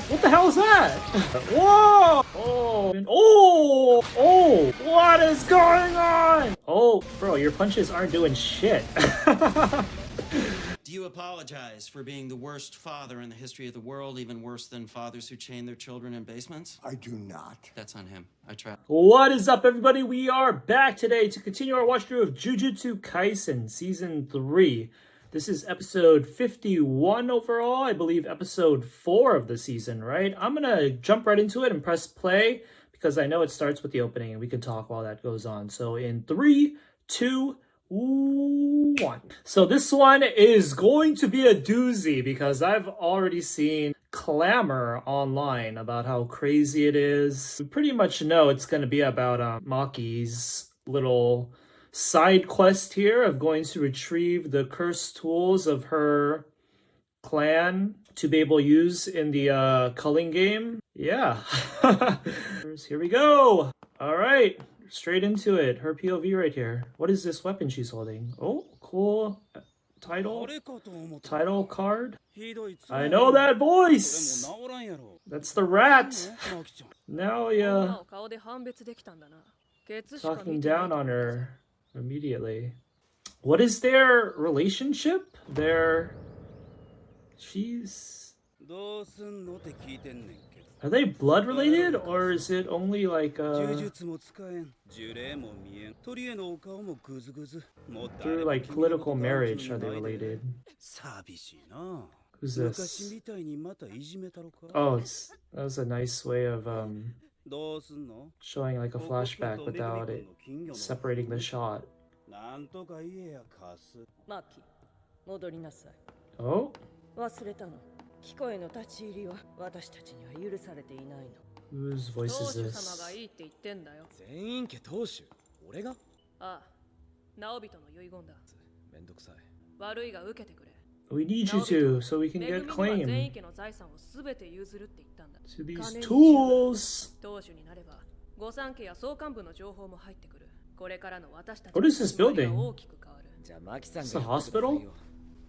What the hell is that? Whoa! Oh! Oh! Oh! What is going on? Oh, bro, your punches aren't doing shit. Do you apologize for being the worst father in the history of the world, even worse than fathers who chain their children in basements? I do not. That's on him. I try. What is up, everybody? We are back today to continue our watch through of Jujutsu Kaisen Season 3. This is episode 51 overall, I believe episode 4 of the season, right? I'm going to jump right into it and press play because I know it starts with the opening and we can talk while that goes on. So in 3, 2, 1. So this one is going to be a doozy because I've already seen clamor online about how crazy it is. We pretty much know it's going to be about Maki's little side quest here of going to retrieve the cursed tools of her clan to be able to use in the culling game. Yeah. Here we go. All right. Straight into it. Her POV right here. What is this weapon she's holding? Oh, cool. Title card. I know that voice. That's the rat. Now yeah. Talking down on her immediately. What is their relationship? Are they blood related, or is it only like through like political marriage are they related? Who's this? Oh, that was a nice way of showing like a flashback without it separating the shot. Oh? Whose voice is this? We need you to, so we can get claim to these tools. What is this building? It's a hospital?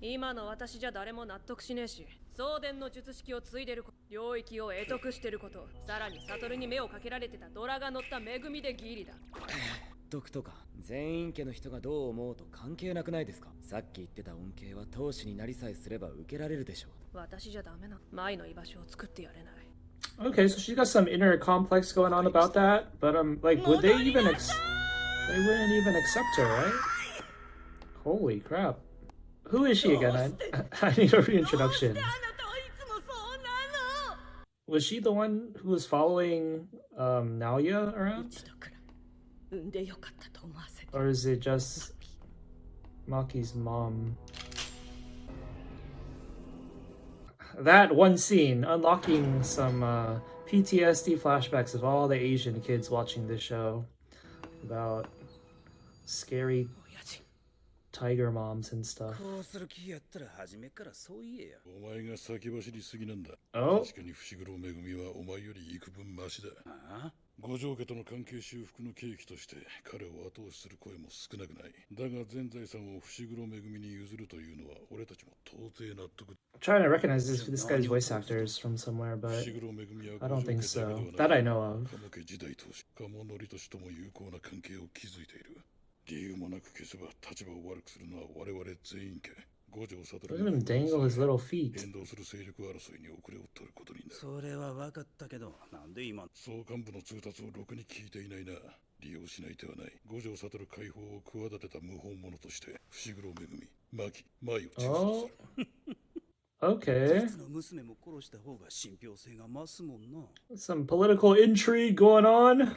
今の私じゃ誰も納得しねえし、送電の術式を継いでる領域を得得してること、さらに悟に目をかけられてたドラが乗った恵みでギリだ。毒とか全員家の人がどう思うと関係なくないですか。さっき言ってた恩恵は当主になりさえすれば受けられるでしょう。私じゃダメな。前の居場所を作ってやれない。Okay, so she's got some inner complex going on about that, but like, would they even they wouldn't even accept her, right? Holy crap. Who is she again? I need a reintroduction. Was she the one who was following Naoya around? Or is it just Maki's mom? That one scene, unlocking some PTSD flashbacks of all the Asian kids watching this show about scary tiger moms and stuff. Oh. 五条家との関係修復の契機として彼を後押しする声も少なくない。だが全財産を伏黒恵に譲るというのは俺たちも到底納得。 I'm trying to recognize this guy's voice actors from somewhere, but I don't think so. That I know of. 家時代当時、鴨則俊とも友好な関係を築いている。理由もなく消せば立場を悪くするのは我々全員家。 Look at him dangle his little feet. 変動する勢力争いに遅れを取ることになる。それは分かったけど、なんで今総幹部の通達をろくに聞いていないな。利用しない手はない。五条悟解放を企てた謀反者として伏黒恵、マキ、マイを中心する。Okay. Some political intrigue going on.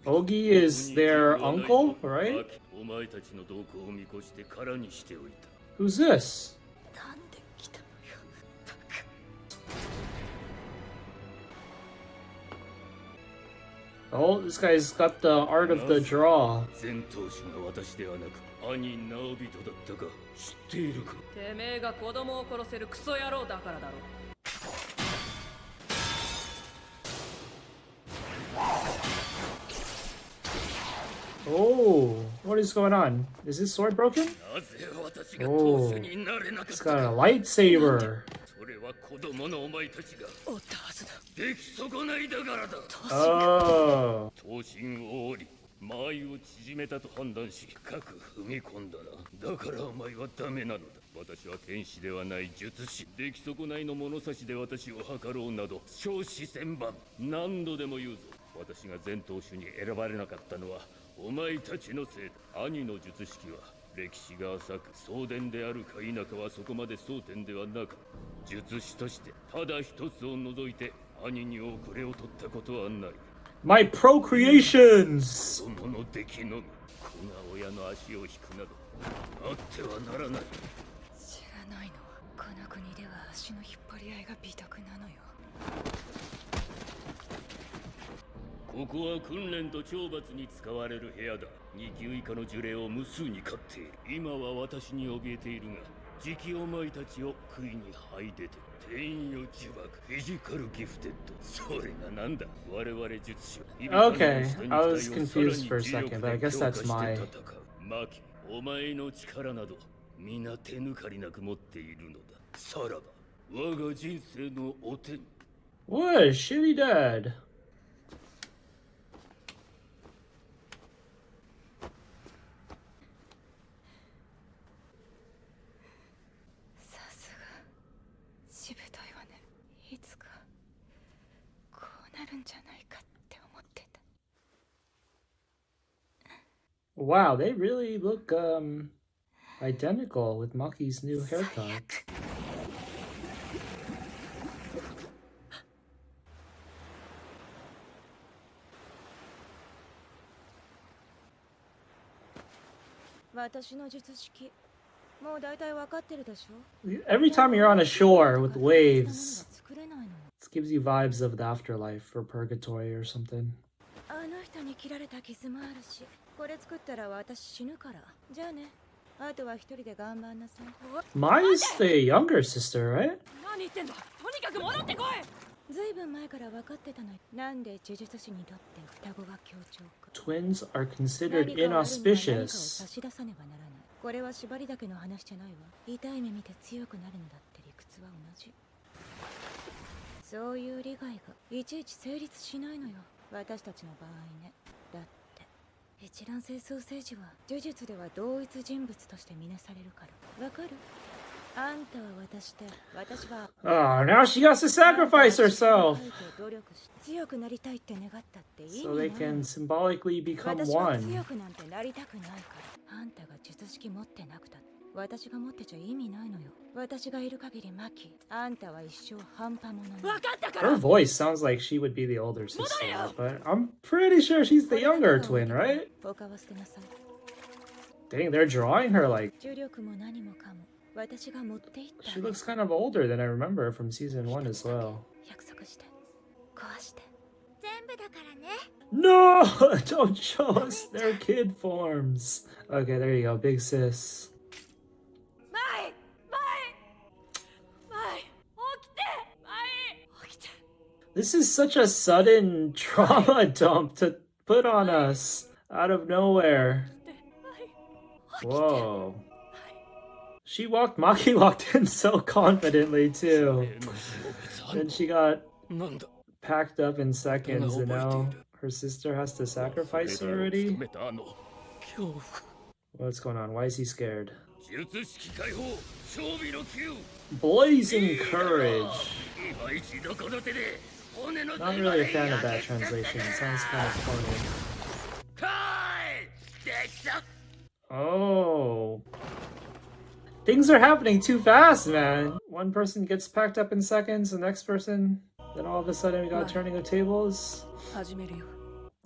Ogi is their uncle, right? Who's this? Oh, this guy's got the art of the draw. Oh. What is going on? Is his sword broken? なぜ私が Oh, 当主になれなかっ he's た got か a lightsaber. それは子供のお前たちがおったはずだ。出来損ないだからだ Oh. 刀身を折り間合いを縮めたと判断し深く踏み込んだな。だからお前はダメなのだ。私は天使ではない術師。出来損ないの物差しで私を図ろうなど少子千万。何度でも言うぞ。私が全当主に選ばれなかったのはお前たちのせいだ。兄の術式は歴史が浅く壮伝であるか否かはそこまで争点ではなく、術師としてただ一つを除いて兄に遅れを取ったことはない。 My procreations. その出来のみ子が親の足を引くなどあってはならない。知らないの。この国では足の引っ張り合いが美徳なのよ。ここは訓練と懲罰に使われる部屋だ。2級以下の呪霊を無数に飼っている。今は私に怯えているが、時期お前たちを杭に這い出て天与呪縛フィジカルギフテッド。それがなんだ。我々術師は Okay, I was confused for a second, but I guess that's my... マキ、お前の力など皆手抜かりなく持っているのだ。さらば我が人生の汚点。 What a shitty dad. さすがしぶといわね。いつかこうなるんじゃないかって思ってた。 Wow, they really look identical with Maki's new haircut. Every time you're on a shore with waves, it gives you vibes of the afterlife or purgatory or something. あの人に切られた傷もあるし、これ作ったら私死ぬから。じゃあね。あとは一人で頑張んなさい。 Mai's the younger sister, right? 何言ってんだ。とにかく戻ってこい。ずいぶん前から分かってたのよ。なんで呪術師にとって双子が協調か。 Twins are considered 何かあるには何かを inauspicious. 差し出さねばならない。これは縛りだけの話じゃないわ。痛い目見て強くなるのだって理屈は同じ。そういう利害がいちいち成立しないのよ。私たちの場合ね。だって一卵性ソーセージは呪術では同一人物として見なされるから。わかる？あんたは私で、私は Oh, now she has to sacrifice herself 努力して強くなりたいって願ったっていい so they can symbolically become 私は one. 強くなんてなりたくないから。あんたが術式持ってなくたって私が持ってちゃ意味ないのよ。私がいる限りマキ、あんたは一生半端者なの。わかったから。 Her voice sounds like she would be the older sister, but I'm pretty sure she's the younger twin, right? 他は捨てなさい。 Dang, they're drawing her like 重力も何もかも私が持っていった。 she looks kind of older than I remember from season 1 as well. 約束して壊して。全部だからね。 No! Don't show us their kid forms. Okay, there you go, big sis. マイ起きて。マイ起きて。 This is such a sudden trauma dump to put on us out of nowhere. Whoa. Maki walked in so confidently too. Then she got なんだ packed up in seconds and now her sister has to sacrifice already? あの恐怖 What's going on? Why is he scared? 術式解放勝利の球 Blazing courage. 今一度この手で骨の Not really a fan of that translation. It sounds kind of corny. かいできた Oh. Things are happening too fast, man. One person gets packed up in seconds, the next person, then all of a sudden we got turning of tables. 始めるよ。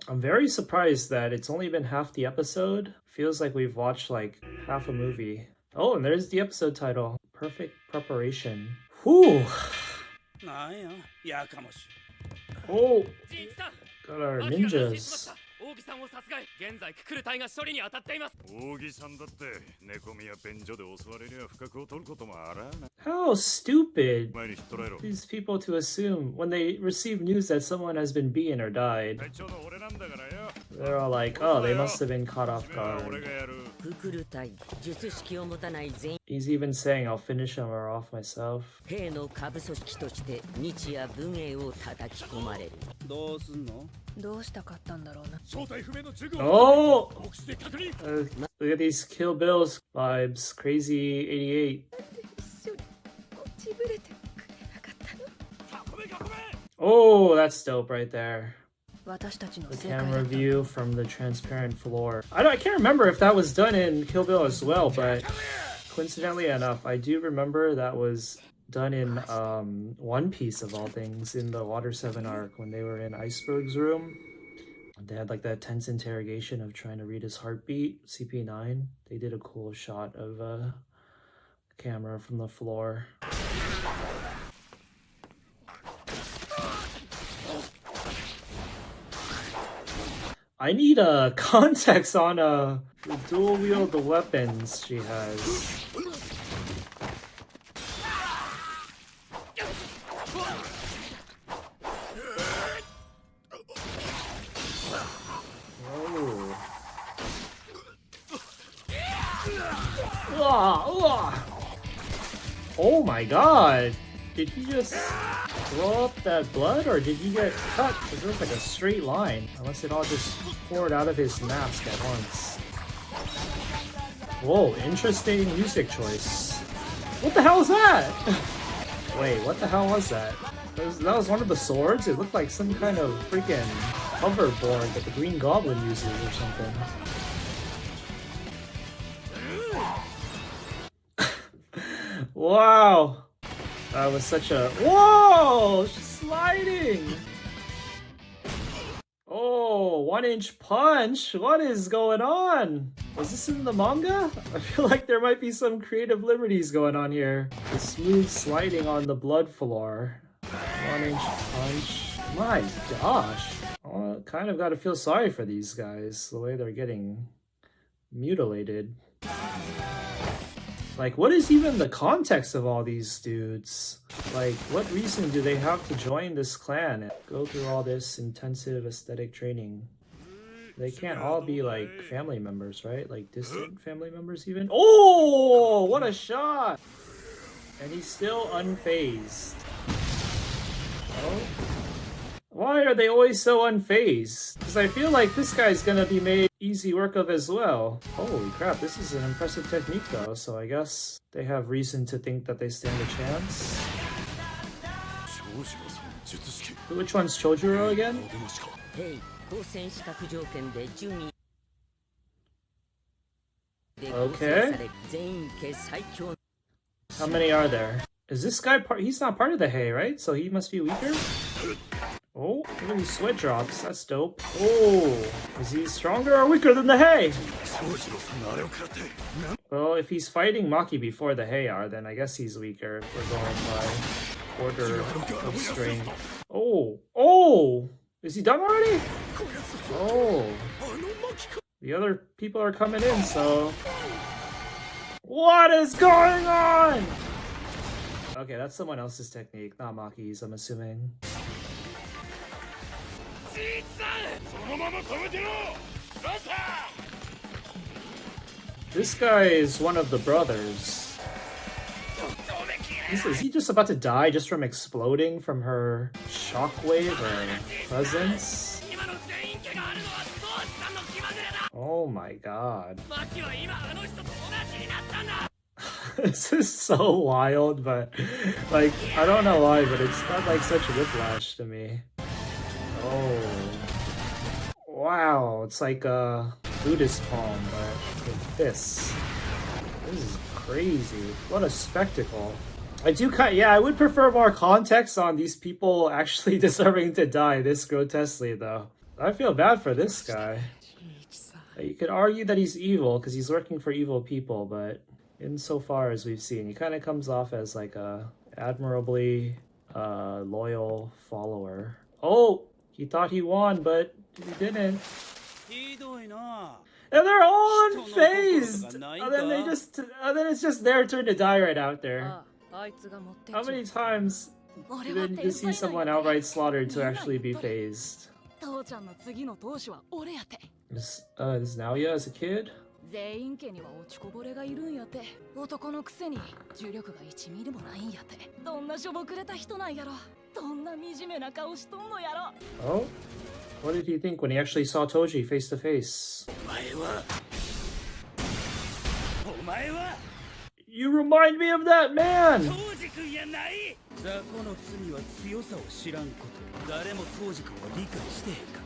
I'm very surprised that it's only been half the episode. Feels like we've watched like half a movie. Oh, and there's the episode title. Perfect preparation. Whew. なんややかもし Oh, got our ninjas. 大木さんを殺害。現在ククル隊が処理に当たっています。大木さんだって寝込みや便所で襲われりゃ不覚を取ることもあらな How stupid 前に知っとらえろ these people to assume when they receive news that someone has been beaten or died. 隊長の俺なんだからよ They're all like, oh, they must have been caught off guard. ククル隊術式を持たない全 He's even saying, I'll finish him or off myself. 兵の下部組織として日夜武芸を叩き込まれるどうすんのどうしたかったんだろうな。 Oh! Look at these Kill Bills vibes. Crazy 88. 一緒に落ちぶれてくれなかったの。 Oh, that's dope right there. 私たちの The 世界だ camera った。 view from the transparent floor. I can't remember if that was done in Kill Bill as well, but coincidentally enough, I do remember that was done in One Piece of all things, in the Water 7 arc when they were in Iceberg's room. They had like that tense interrogation of trying to read his heartbeat, CP9. They did a cool shot of a camera from the floor. I need a context on the dual wield the weapons she has. Oh my god! Did he just throw up that blood or did he get cut? Because there was like a straight line. Unless it all just poured out of his mask at once. Whoa, interesting music choice. What the hell is that? Wait, what the hell was that? That was one of the swords? It looked like some kind of freaking hoverboard that the Green Goblin uses or something. Wow! That was such a... Whoa! She's sliding! Oh, 1-inch punch! What is going on? Was this in the manga? I feel like there might be some creative liberties going on here. The smooth sliding on the blood floor. 1-inch punch. My gosh. I kind of gotta feel sorry for these guys, the way they're getting mutilated. Like, what is even the context of all these dudes? Like, what reason do they have to join this clan and go through all this intensive aesthetic training? They can't all be, like, family members, right? Like, distant family members even? Oh! What a shot! And he's still unfazed. Oh? Why are they always so unfazed? Because I feel like this guy's gonna be made easy work of as well. Holy crap, this is an impressive technique though, so I guess they have reason to think that they stand a chance. Which one's Chojuro again? 兵当選資格条件で順位で構成され全員家最強 How many are there? Is this guy part? He's not part of the Hay, right? So he must be weaker? Oh, look at these sweat drops. That's dope. Oh, is he stronger or weaker than the Hay? Well, if he's fighting Maki before the Hay are, then I guess he's weaker if we're going by order of strength. Oh, oh! Is he done already? Oh. The other people are coming in, so... What is going on? Okay, that's someone else's technique, not Maki's, I'm assuming. This guy is one of the brothers. Is he just about to die just from exploding from her shockwave or presence? Oh my god. This is so wild, but like, I don't know why, but it's got like such whiplash to me. Oh. Wow, it's like a Buddhist poem, but with this. This is crazy. What a spectacle. I would prefer more context on these people actually deserving to die this grotesquely, though. I feel bad for this guy. You could argue that he's evil because he's working for evil people, but insofar as we've seen, he kind of comes off as like a admirably loyal follower. Oh, he thought he won, but he didn't. And they're all unfazed. And then it's just their turn to die right out there. How many times did you see someone outright slaughtered to actually be phased? 父ちゃんの次の当主は俺やて。 Is Naoya as a kid? 全員家には落ちこぼれがいるんやて。男のくせに重力が1ミリもないんやて。どんなしょぼくれた人なんやろ。どんな惨めな顔しとんのやろ。 Oh? What did he think when he actually saw Toji face to face? You remind me of that man! 雑魚の罪は強さを知らんこと。誰も当時君を理解してへんか。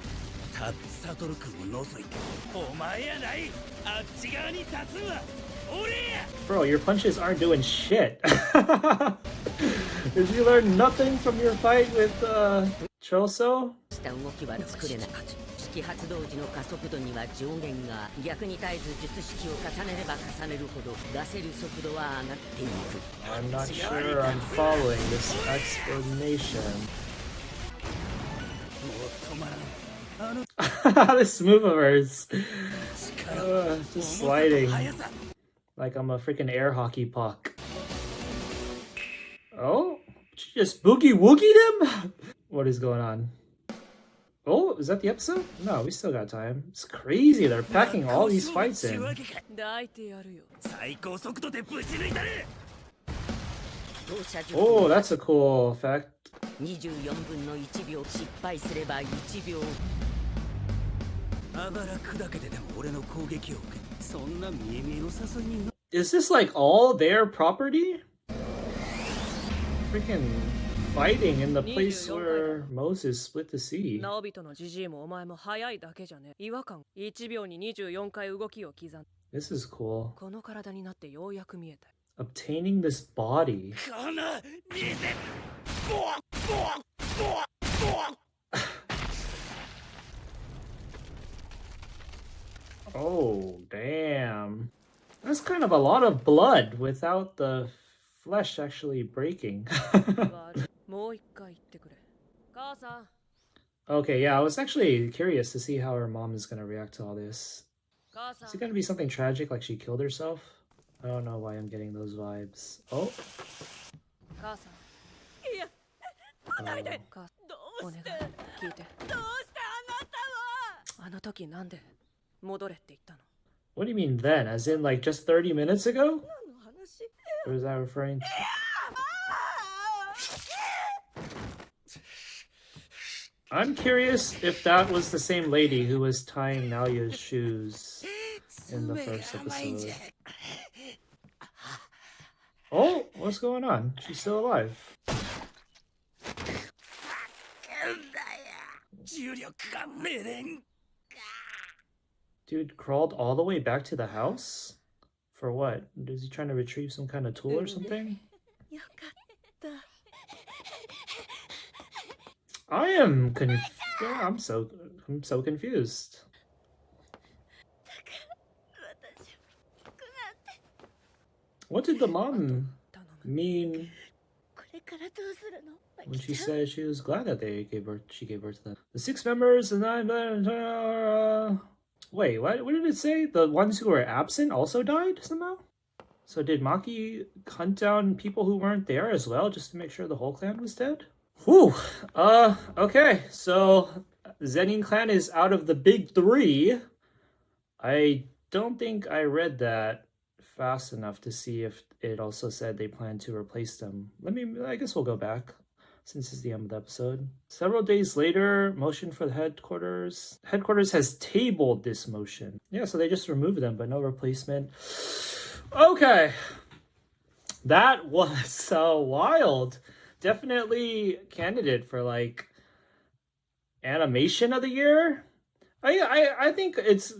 多分サトル君を除いて。お前やない。あっち側に立つんは俺や。 Bro, your punches aren't doing shit. Did you learn nothing from your fight with Choso? した動きは作れない。式発動時の加速度には上限が、逆に絶えず術式を重ねれば重ねるほど出せる速度は上がっていく。 I'm not sure I'm following this explanation. もう止まらん。 This move of hers. Just sliding. Like I'm a freaking air hockey puck. Oh? She just boogie woogied him? What is going on? Oh, is that the episode? No, we still got time. It's crazy. They're packing all these fights in. 抱いてやるよ。最高速度でぶち抜いたる。 Oh, that's a cool effect. 24分の1秒失敗すれば1秒。あばら砕けてでも俺の攻撃を受け。そんな見え見えの誘いに。 Is this like all their property? Freaking fighting in the place where Moses split the sea. ナオビトのジジイもお前も速いだけじゃね。違和感。1秒に24回動きを刻ん。 This is cool. この体になってようやく見えた。 Obtaining this body. このリゼ。 Oh, damn. That's kind of a lot of blood without the flesh actually breaking. もう一回言ってくれ。母さん。 Okay, yeah, I was actually curious to see how her mom is going to react to all this. 母さん。 Is it going to be something tragic, like she killed herself? I don't know why I'm getting those vibes. Oh. 母さん。いや、来ないで。母さん、どうして。お願い、聞いて。どうしてあなたは。あの時なんで戻れって言ったの。 What do you mean then? As in like just 30 minutes ago? Or is that referring to... I'm curious if that was the same lady who was tying Naoya's shoes in the first episode. Oh, what's going on? She's still alive. Dude crawled all the way back to the house? For what? Is he trying to retrieve some kind of tool or something? I am I'm so confused. What did the mom mean when she said she was glad that she gave birth to them? The 6 members and 9 wait, what did it say? The ones who were absent also died somehow? So did Maki hunt down people who weren't there as well just to make sure the whole clan was dead? Whew. Okay, so ZEN'IN clan is out of the big 3. I don't think I read that fast enough to see if it also said they plan to replace them. I guess we'll go back since it's the end of the episode. Several days later, motion for the headquarters. Headquarters has tabled this motion. Yeah, so they just removed them, but no replacement. Okay. That was so wild. Definitely candidate for like animation of the year. I think it's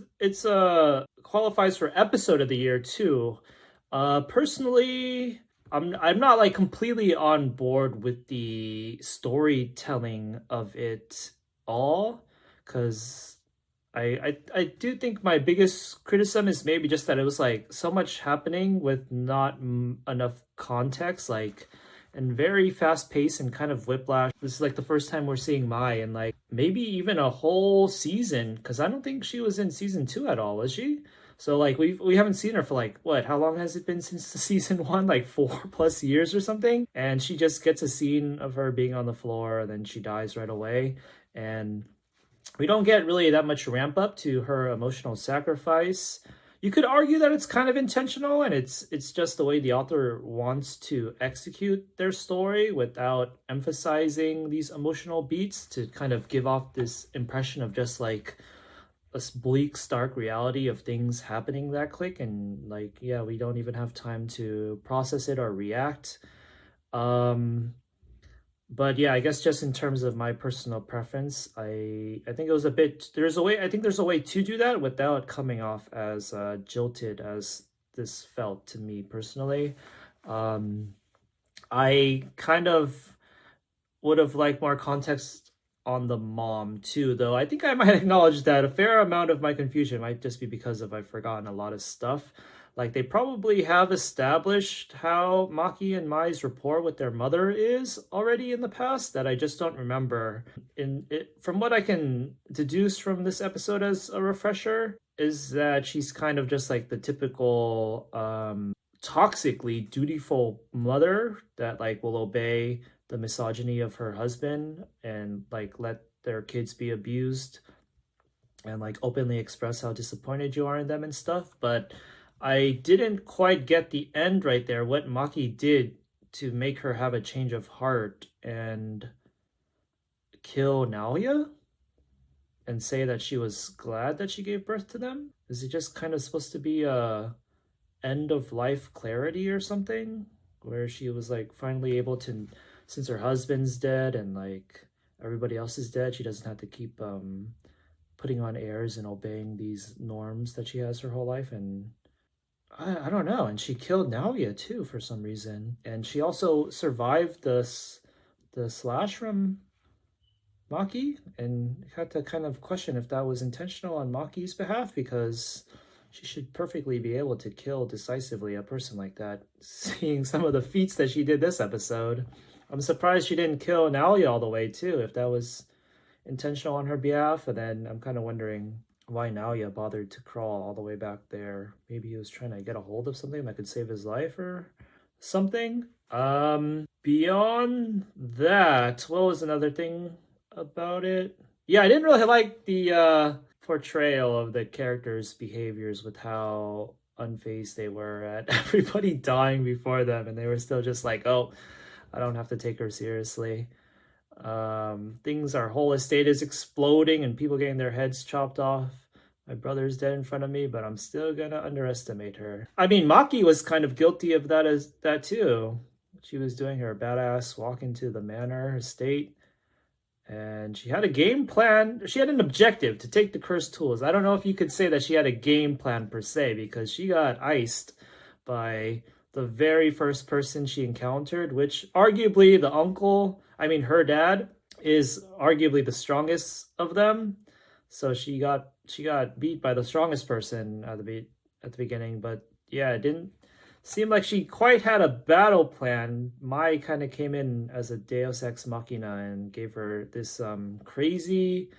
qualifies for episode of the year too. Personally, I'm not like completely on board with the storytelling of it all, because I do think my biggest criticism is maybe just that it was like so much happening with not enough context, like, and very fast paced and kind of whiplash. This is like the first time we're seeing Mai in like maybe even a whole season, because I don't think she was in season 2 at all, was she? So like we haven't seen her for like what? How long has it been since the season 1? Like 4+ years or something. And she just gets a scene of her being on the floor, and then she dies right away. And we don't get really that much ramp up to her emotional sacrifice. You could argue that it's kind of intentional, and it's just the way the author wants to execute their story without emphasizing these emotional beats to kind of give off this impression of just like a bleak, stark reality of things happening that quick, and like, yeah, we don't even have time to process it or react. But yeah, I guess just in terms of my personal preference, I think it was a bit, there's a way, I think there's a way to do that without coming off as jilted as this felt to me personally. I kind of would have liked more context on the mom too, though. I think I might acknowledge that a fair amount of my confusion might just be because of I've forgotten a lot of stuff. Like, they probably have established how Maki and Mai's rapport with their mother is already in the past that I just don't remember. From what I can deduce from this episode as a refresher, is that she's kind of just like the typical toxically dutiful mother that like will obey the misogyny of her husband and like let their kids be abused and like openly express how disappointed you are in them and stuff. But I didn't quite get the end right there, what Maki did to make her have a change of heart and kill Naoya and say that she was glad that she gave birth to them. Is it just kind of supposed to be a end of life clarity or something, where she was like finally able to, since her husband's dead and like everybody else is dead, she doesn't have to keep putting on airs and obeying these norms that she has her whole life? And I don't know. And she killed Naoya too for some reason, and she also survived the slash from Maki, and had to kind of question if that was intentional on Maki's behalf, because she should perfectly be able to kill decisively a person like that, seeing some of the feats that she did this episode. I'm surprised she didn't kill Naoya all the way too, if that was intentional on her behalf. And then I'm kind of wondering why Naoya bothered to crawl all the way back there. Maybe he was trying to get a hold of something that could save his life or something. Beyond that, what was another thing about it? Yeah, I didn't really like the portrayal of the characters' behaviors with how unfazed they were at everybody dying before them, and they were still just like, oh, I don't have to take her seriously. Our whole estate is exploding and people getting their heads chopped off. My brother's dead in front of me, but I'm still gonna underestimate her. I mean, Maki was kind of guilty of that too. She was doing her badass walk into the manor estate, and she had a game plan. She had an objective to take the cursed tools. I don't know if you could say that she had a game plan per se, because she got iced by the very first person she encountered, which arguably her dad is arguably the strongest of them. So she got beat by the strongest person at the beginning. But yeah, it didn't seem like she quite had a battle plan. Mai kind of came in as a Deus Ex Machina and gave her this crazy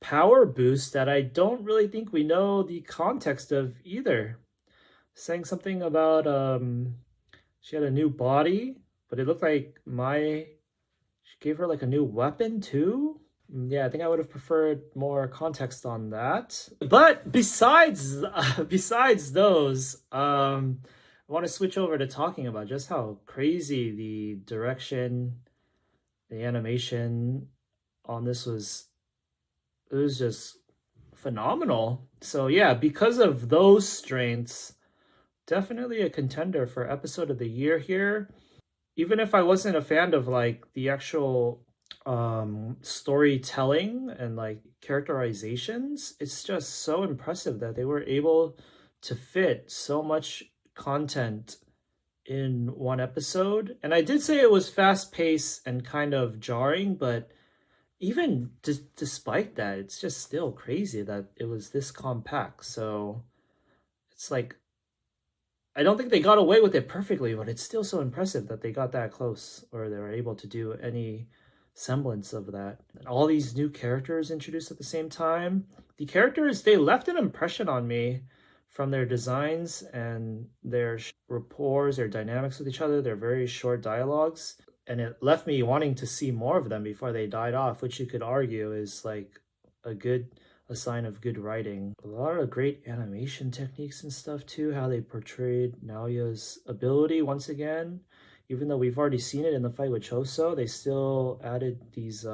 power boost that I don't really think we know the context of either. Saying something about she had a new body, but it looked like she gave her like a new weapon too. Yeah, I think I would have preferred more context on that. But besides those, I want to switch over to talking about just how crazy the direction, the animation on this was. It was just phenomenal. So yeah, because of those strengths, definitely a contender for episode of the year here. Even if I wasn't a fan of like the actual storytelling and like characterizations, it's just so impressive that they were able to fit so much content in one episode. And I did say it was fast-paced and kind of jarring, but even despite that, it's just still crazy that it was this compact. So it's like, I don't think they got away with it perfectly, but it's still so impressive that they got that close, or they were able to do any semblance of that. And all these new characters introduced at the same time. The characters, they left an impression on me from their designs and their rapports, their dynamics with each other, their very short dialogues. And it left me wanting to see more of them before they died off, which you could argue is like a sign of good writing. A lot of great animation techniques and stuff too, how they portrayed Naoya's ability once again. Even though we've already seen it in the fight with Choso, they still added these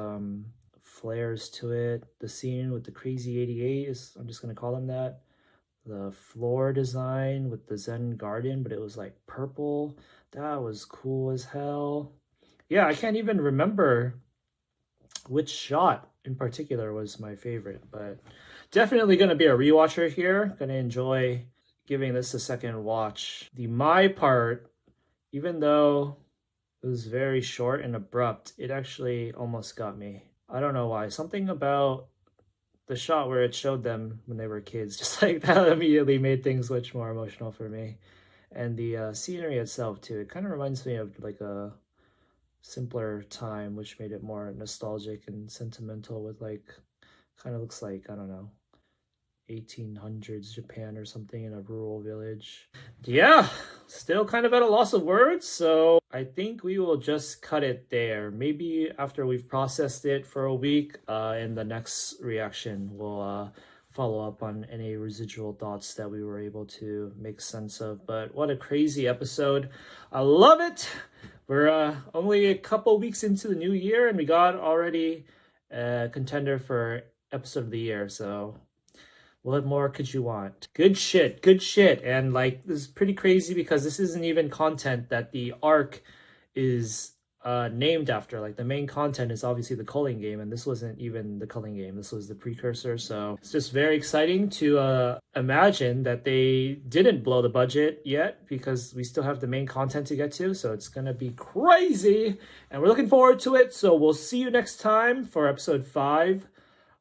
flares to it. The scene with the crazy 88 is, I'm just gonna call them that. The floor design with the Zen garden, but it was like purple. That was cool as hell. Yeah, I can't even remember which shot in particular was my favorite, but definitely gonna be a rewatcher here. Gonna enjoy giving this a second watch. The Mai part, even though it was very short and abrupt, it actually almost got me. I don't know why. Something about the shot where it showed them when they were kids, just like that, immediately made things much more emotional for me. And the scenery itself too, it kind of reminds me of like a simpler time, which made it more nostalgic and sentimental, with like, kind of looks like, I don't know, 1800s Japan or something in a rural village. Yeah, still kind of at a loss of words, so I think we will just cut it there. Maybe after we've processed it for a week, in the next reaction, we'll follow up on any residual thoughts that we were able to make sense of. But what a crazy episode. I love it. We're only a couple weeks into the new year, and we got already a contender for episode of the year, so what more could you want? Good shit, good shit. And like, this is pretty crazy because this isn't even content that the arc is named after. Like, the main content is obviously the culling game, and this wasn't even the culling game. This was the precursor. So it's just very exciting to imagine that they didn't blow the budget yet, because we still have the main content to get to. So it's gonna be crazy, and we're looking forward to it. So we'll see you next time for episode 5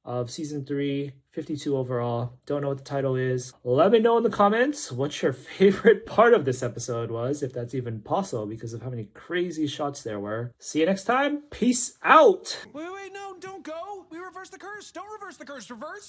of season 3, 52 overall. Don't know what the title is. Let me know in the comments what your favorite part of this episode was, if that's even possible, because of how many crazy shots there were. See you next time. Peace out. Wait, no, don't go. We reverse the curse. Don't reverse the curse. Reverse.